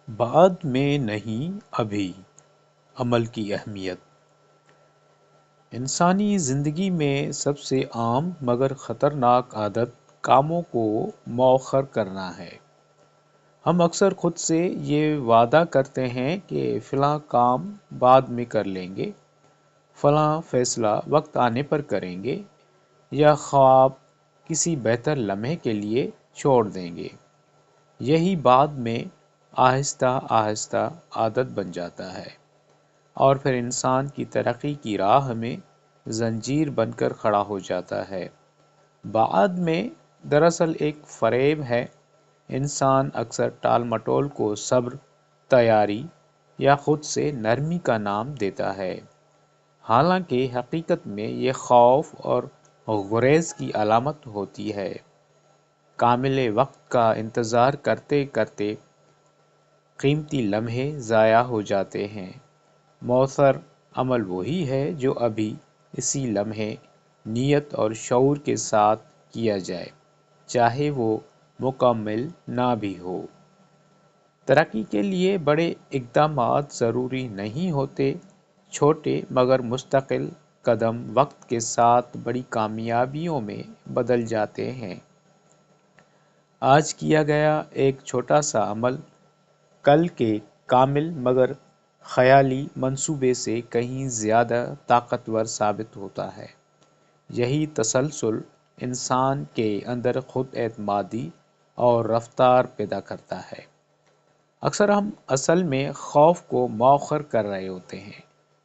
بعد میں نہیں ابھی عمل کی اہمیت۔ انسانی زندگی میں سب سے عام مگر خطرناک عادت کاموں کو مؤخر کرنا ہے۔ ہم اکثر خود سے یہ وعدہ کرتے ہیں کہ فلاں کام بعد میں کر لیں گے، فلاں فیصلہ وقت آنے پر کریں گے، یا خواب کسی بہتر لمحے کے لیے چھوڑ دیں گے۔ یہی بعد میں آہستہ آہستہ عادت بن جاتا ہے اور پھر انسان کی ترقی کی راہ میں زنجیر بن کر کھڑا ہو جاتا ہے۔ بعد میں دراصل ایک فریب ہے۔ انسان اکثر ٹال مٹول کو صبر، تیاری یا خود سے نرمی کا نام دیتا ہے، حالانکہ حقیقت میں یہ خوف اور گریز کی علامت ہوتی ہے۔ کامل وقت کا انتظار کرتے کرتے قیمتی لمحے ضائع ہو جاتے ہیں۔ مؤثر عمل وہی ہے جو ابھی اسی لمحے نیت اور شعور کے ساتھ کیا جائے، چاہے وہ مکمل نہ بھی ہو۔ ترقی کے لیے بڑے اقدامات ضروری نہیں ہوتے، چھوٹے مگر مستقل قدم وقت کے ساتھ بڑی کامیابیوں میں بدل جاتے ہیں۔ آج کیا گیا ایک چھوٹا سا عمل کل کے کامل مگر خیالی منصوبے سے کہیں زیادہ طاقتور ثابت ہوتا ہے۔ یہی تسلسل انسان کے اندر خود اعتمادی اور رفتار پیدا کرتا ہے۔ اکثر ہم اصل میں خوف کو مؤخر کر رہے ہوتے ہیں۔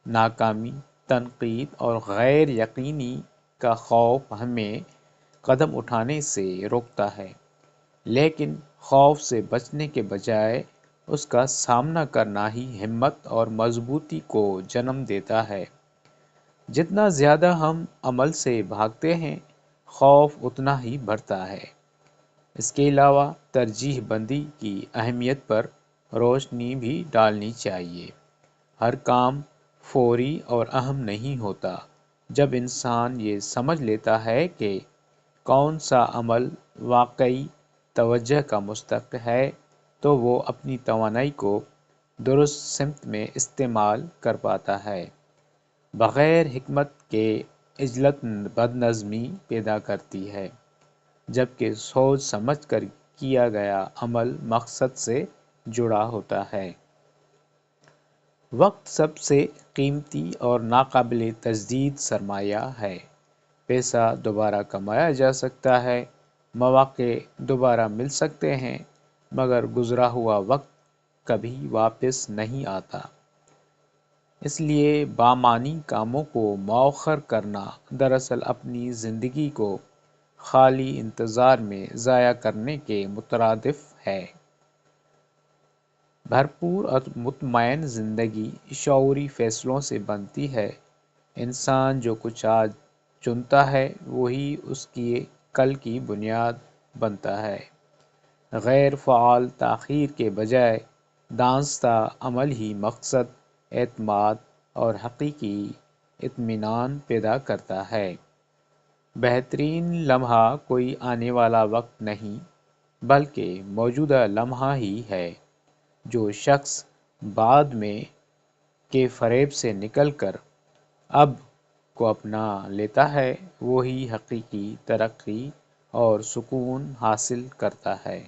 ناکامی، تنقید اور غیر یقینی کا خوف ہمیں قدم اٹھانے سے روکتا ہے، لیکن خوف سے بچنے کے بجائے اس کا سامنا کرنا ہی ہمت اور مضبوطی کو جنم دیتا ہے۔ جتنا زیادہ ہم عمل سے بھاگتے ہیں، خوف اتنا ہی بڑھتا ہے۔ اس کے علاوہ ترجیح بندی کی اہمیت پر روشنی بھی ڈالنی چاہیے۔ ہر کام فوری اور اہم نہیں ہوتا۔ جب انسان یہ سمجھ لیتا ہے کہ کون سا عمل واقعی توجہ کا مستحق ہے، تو وہ اپنی توانائی کو درست سمت میں استعمال کر پاتا ہے۔ بغیر حکمت کے عجلت بد نظمی پیدا کرتی ہے، جبکہ سوچ سمجھ کر کیا گیا عمل مقصد سے جڑا ہوتا ہے۔ وقت سب سے قیمتی اور ناقابل تجدید سرمایہ ہے۔ پیسہ دوبارہ کمایا جا سکتا ہے، مواقع دوبارہ مل سکتے ہیں، مگر گزرا ہوا وقت کبھی واپس نہیں آتا۔ اس لیے بامعنی کاموں کو مؤخر کرنا دراصل اپنی زندگی کو خالی انتظار میں ضائع کرنے کے مترادف ہے۔ بھرپور اور مطمئن زندگی شعوری فیصلوں سے بنتی ہے۔ انسان جو کچھ آج چنتا ہے، وہی اس کی کل کی بنیاد بنتا ہے۔ غیر فعال تاخیر کے بجائے دانستہ عمل ہی مقصد، اعتماد اور حقیقی اطمینان پیدا کرتا ہے۔ بہترین لمحہ کوئی آنے والا وقت نہیں، بلکہ موجودہ لمحہ ہی ہے۔ جو شخص بعد میں کے فریب سے نکل کر اب کو اپنا لیتا ہے، وہی حقیقی ترقی اور سکون حاصل کرتا ہے۔